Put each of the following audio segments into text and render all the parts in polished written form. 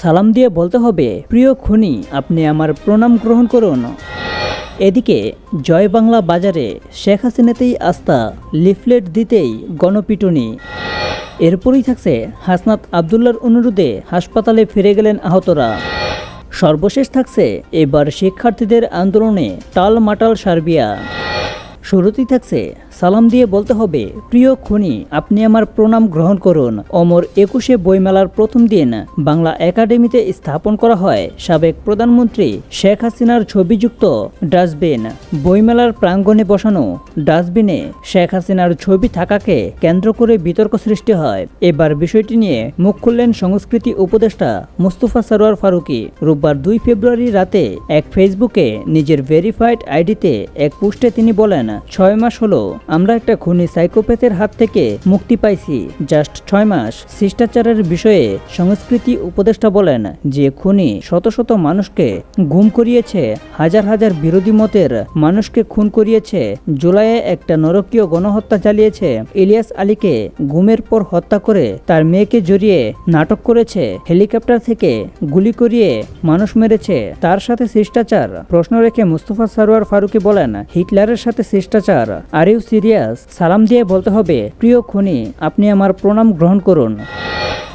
সালাম দিয়ে বলতে হবে, প্রিয় খুনি আপনি আমার প্রণাম গ্রহণ করুন। এদিকে জয় বাংলা বাজারে শেখ হাসিনাতেই আস্থা, লিফলেট দিতেই গণপিটুনি। এরপরই থাকছে হাসনাত আবদুল্লার অনুরোধে হাসপাতালে ফিরে গেলেন আহতরা। সর্বশেষ থাকছে এবার শিক্ষার্থীদের আন্দোলনে টালমাটাল সার্বিয়া। শুরুতেই থাকছে সালাম দিয়ে বলতে হবে, প্রিয় খুনি আপনি আমার প্রণাম গ্রহণ করুন। অমর ২১শে বইমেলার প্রথম দিন বাংলা একাডেমিতে স্থাপন করা হয় সাবেক প্রধানমন্ত্রী শেখ হাসিনার ছবিযুক্ত ডাস্টবিন। বইমেলার প্রাঙ্গণে বসানো ডাস্টবিনে শেখ হাসিনার ছবি থাকাকে কেন্দ্র করে বিতর্ক সৃষ্টি হয়। এবার বিষয়টি নিয়ে মুখ খুললেন সংস্কৃতি উপদেষ্টা মুস্তফা সরোয়ার ফারুকী। রোববার ২ ফেব্রুয়ারি রাতে এক ফেসবুকে নিজের ভেরিফাইড আইডিতে এক পোস্টে তিনি বলেন, ৬ মাস হলো আমরা একটা খুনি সাইকোপ্যাথের হাত থেকে মুক্তি পাইছি, জাস্ট ৬ মাস। শিষ্টাচারের বিষয়ে সংস্কৃতি উপদেষ্টা বলেন যে খুনি শত শত মানুষকে গুম করিয়েছে, হাজার হাজার বিরোধী মতের মানুষকে খুন করিয়েছে, জুলাইয়ে একটা নরকীয় গণহত্যা চালিয়েছে, ইলিয়াস আলীকে গুমের পর হত্যা করে তার মেয়েকে জড়িয়ে নাটক করেছে, হেলিকপ্টার থেকে গুলি করিয়ে মানুষ মেরেছে, তার সাথে শিষ্টাচার? প্রশ্ন রেখে মুস্তফা সরোয়ার ফারুকী বলেন, হিটলারের সাথে শিষ্টাচার? Are you serious? সালাম দিয়ে বলতে হবে, প্রিয় খুনি আপনি আমার প্রণাম গ্রহণ করুন।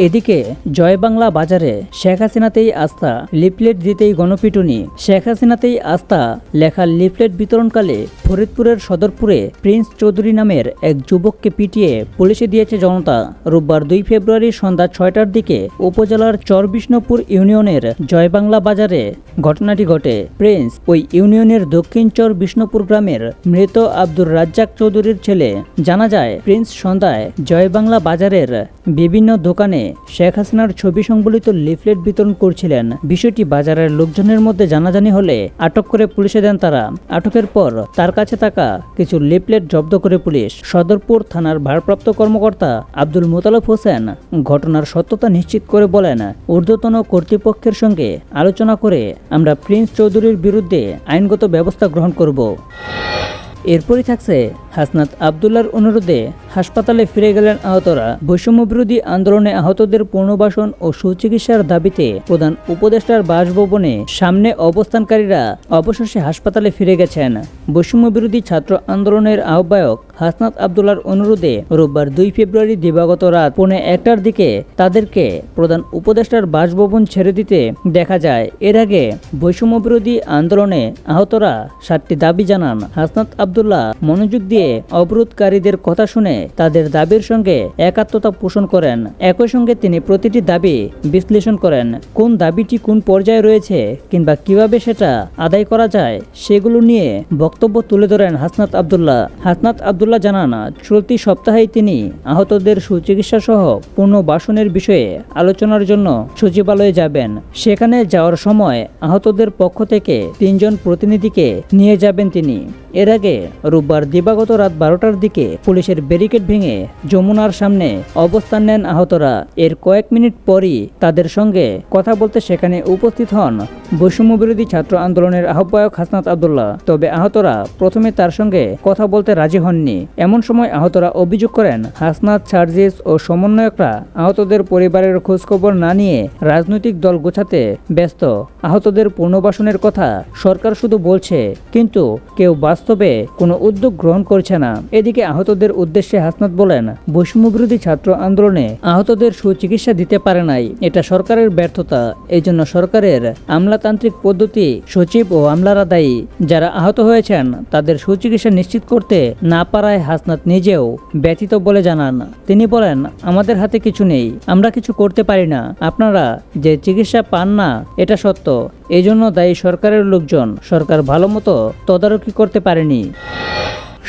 এদিকে জয় বাংলা বাজারে শেখ হাসিনাতেই আস্থা, লিফলেট দিতেই গণপিটুনি। শেখ হাসিনাতেই আস্থা লেখা লিফলেট বিতরণকালে ফরিদপুরের সদরপুরে প্রিন্স চৌধুরী নামের এক যুবককে পিটিয়ে পুলিশে দিয়েছে জনতা। রোববার ২ ফেব্রুয়ারি সন্ধ্যা ৬টার দিকে উপজেলার চরবিষ্ণুপুর ইউনিয়নের জয় বাংলা বাজারে ঘটনাটি ঘটে। প্রিন্স ওই ইউনিয়নের দক্ষিণ চর বিষ্ণুপুর গ্রামের মৃত আব্দুর রাজ্জাক চৌধুরীর ছেলে। জানা যায়, প্রিন্স সন্ধ্যায় জয় বাংলা বাজারের বিভিন্ন দোকানে শেখ হাসিনার ছবি সংবলিত লিফলেট বিতরণ করছিলেন। বিষয়টি বাজারের লোকজনের মধ্যে জানাজানি হলে আটক করে পুলিশে দেন তারা। আটকের পর তার কাছে থাকা কিছু লিফলেট জব্দ করে পুলিশ। সদরপুর থানার ভারপ্রাপ্ত কর্মকর্তা আব্দুল মোতালেব হোসেন ঘটনার সত্যতা নিশ্চিত করে বলেন, ঊর্ধ্বতন কর্তৃপক্ষের সঙ্গে আলোচনা করে আমরা প্রিন্স চৌধুরীর বিরুদ্ধে আইনগত ব্যবস্থা গ্রহণ করব। এরপরই থাকছে হাসনাত আবদুল্লার অনুরোধে হাসপাতালে ফিরে গেলেন আহতরা। বৈষম্য বিরোধী আন্দোলনে আহতদের পুনর্বাসন ও সুচিকিৎসার দাবিতে প্রধান উপদেষ্টার বাসভবনে সামনে অবস্থানকারীরা অবশেষে হাসপাতালে ফিরে গেছেন। বৈষম্য বিরোধী ছাত্র আন্দোলনের আহ্বায়ক হাসনাত আবদুল্লার অনুরোধে রোববার ২ ফেব্রুয়ারি দিবাগত রাত ১:১টার দিকে তাদেরকে প্রধান উপদেষ্টার বাসভবন ছেড়ে দিতে দেখা যায়। এর আগে বৈষম্য বিরোধী আন্দোলনে আহতরা ৭টি দাবি জানান। হাসনাত আবদুল্লাহ মনোযোগ দিয়ে অবরোধকারীদের কথা শুনে তাদের দাবির সঙ্গে একাত্মতা পোষণ করেন। একই সঙ্গে তিনি প্রতিটি দাবি বিশ্লেষণ করেন, কোন দাবিটি কোন পর্যায়ে রয়েছে কিংবা কিভাবে সেটা আদায় করা যায় সেগুলো নিয়ে বক্তব্য তুলে ধরেন হাসনাত আবদুল্লাহ। হাসনাত আবদুল্লাহ জানান, চলতি সপ্তাহেই তিনি আহতদের সুচিকিৎসা সহ পুনর্বাসনের বিষয়ে আলোচনার জন্য সচিবালয়ে যাবেন। সেখানে যাওয়ার সময় আহতদের পক্ষ থেকে ৩ জন প্রতিনিধিকে নিয়ে যাবেন তিনি। এর আগে রোববার দিবাগত রাত ১২টার দিকে পুলিশের ব্যারিকেড ভেঙে যমুনার সামনে অবস্থান নেন আহতরা। এর কয়েক মিনিট পরই তাদের সঙ্গে কথা বলতে সেখানে উপস্থিত হন বৈষম্য বিরোধী ছাত্র আন্দোলনের আহ্বায়ক হাসনাত আবদুল্লাহ। তবে আহতরা প্রথমে তার সঙ্গে কথা বলতে রাজি হননি। এমন সময় আহতরা অভিযোগ করেন, হাসনাত, সার্জিস ও সমন্বয়করা আহতদের পরিবারের খোঁজখবর না নিয়ে রাজনৈতিক দল গোছাতে ব্যস্ত। আহতদের পুনর্বাসনের কথা সরকার শুধু বলছে, কিন্তু কেউ বাস্তবে কোনো উদ্যোগ গ্রহণ করছে না। এদিকে আহতদের উদ্দেশ্যে হাসনাত বলেন, বৈষম্য বিরোধী ছাত্র আন্দোলনে আহতদের সুচিকিৎসা দিতে পারে নাই, এটা সরকারের ব্যর্থতা। এই জন্য সরকারের আমলাতান্ত্রিক পদ্ধতি, সচিব ও আমলারা দায়ী। যারা আহত হয়েছেন তাদের সুচিকিৎসা নিশ্চিত করতে না পারায় হাসনাত নিজেও ব্যথিত বলে জানান। তিনি বলেন, আমাদের হাতে কিছু নেই, আমরা কিছু করতে পারি না। আপনারা যে চিকিৎসা পান না এটা সত্য, এই জন্য দায়ী সরকারের লোকজন। সরকার ভালো মতো তদারকি করতে পারেনি।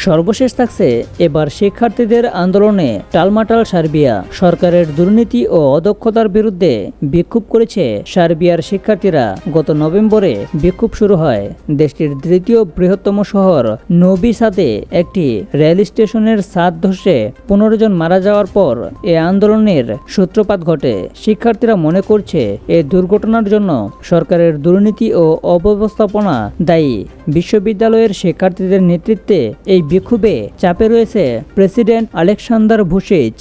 সর্বশেষ থাকছে এবার শিক্ষার্থীদের আন্দোলনে টালমাটাল সার্বিয়া। সরকারের দুর্নীতি ও অদক্ষতার বিরুদ্ধে বিক্ষোভ করেছে সার্বিয়ার শিক্ষার্থীরা। গত নভেম্বরে বিক্ষোভ শুরু হয়। দেশটির দ্বিতীয় বৃহত্তম শহর নোভি সাদে একটি রেল স্টেশনের ছাদ ধসে ১৫ জন মারা যাওয়ার পর এ আন্দোলনের সূত্রপাত ঘটে। শিক্ষার্থীরা মনে করছে এ দুর্ঘটনার জন্য সরকারের দুর্নীতি ও অব্যবস্থাপনা দায়ী। বিশ্ববিদ্যালয়ের শিক্ষার্থীদের নেতৃত্বে এই বিক্ষোভে চাপে রয়েছে প্রেসিডেন্ট আলেকসান্দার ভুচিচ।